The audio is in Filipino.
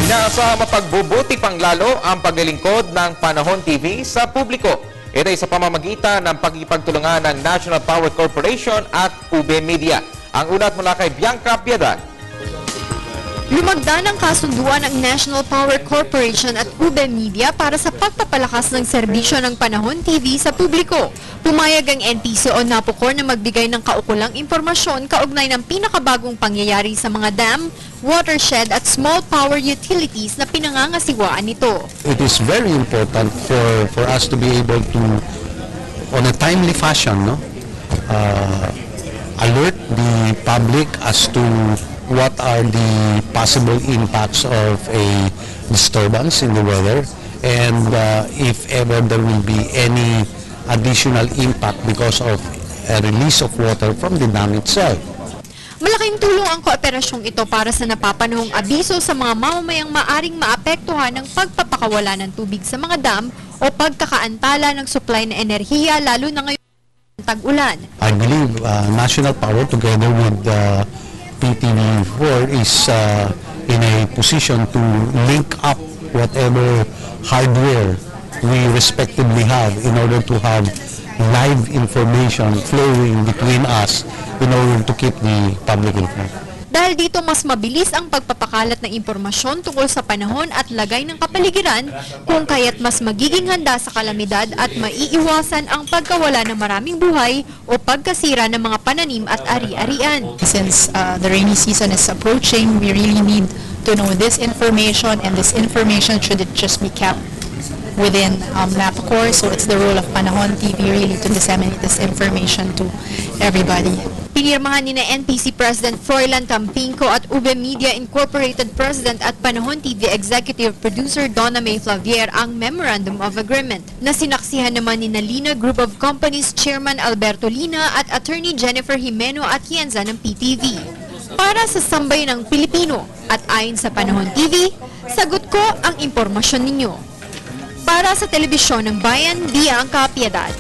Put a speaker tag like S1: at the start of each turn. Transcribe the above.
S1: Inaasahang mapagbubuti pang lalo ang paglilingkod ng Panahon TV sa publiko. Ito ay sa pamamagitan ng pagkipagtulungan ng National Power Corporation at UB Media. Ang ulat mula kay Bianca Piedad.
S2: Lumagda ng kasunduan ng National Power Corporation at UB Media para sa pagpapalakas ng serbisyo ng Panahon TV sa publiko. Pumayag ang NPCO Napocor na magbigay ng kaukulang impormasyon kaugnay ng pinakabagong pangyayari sa mga dam, watershed at small power utilities na pinangangasiwaan nito.
S3: It is very important for us to be able to, on a timely fashion, alert the public as to what are the possible impacts of a disturbance in the weather, and if ever there will be any additional impact because of a release of water from the dam itself.
S2: Malaking tulong ang kooperasyong ito para sa napapanahong abiso sa mga mamamayang maaring maapektuhan ng pagpapakawala ng tubig sa mga dam o pagkakaantala ng supply na enerhiya lalo na ngayon tag-ulan.
S3: I believe National Power together with PTV4 is in a position to link up whatever hardware we respectively have in order to have live information flowing between us in order to keep the public informed.
S2: Dahil dito mas mabilis ang pagpapakalat ng impormasyon tungkol sa panahon at lagay ng kapaligiran, kung kaya't mas magiging handa sa kalamidad at maiiwasan ang pagkawala ng maraming buhay o pagkasira ng mga pananim at ari-arian.
S4: Since the rainy season is approaching, we really need to know this information, and this information should it just be kept within Napocor. So it's the role of Panahon TV really to disseminate this information to everybody.
S2: Pinirmahan ni na NPC President Froilan Tampinco at UB Media Incorporated President at Panahon TV Executive Producer Donna May Flavier ang Memorandum of Agreement, na sinaksihan naman ni Lina Group of Companies Chairman Alberto Lina at Attorney Jennifer Jimeno Atienza ng PTV. Para sa Sambay ng Pilipino at ayon sa Panahon TV, sagot ko ang impormasyon ninyo. Para sa Telebisyon ng Bayan, Bianca Piedad.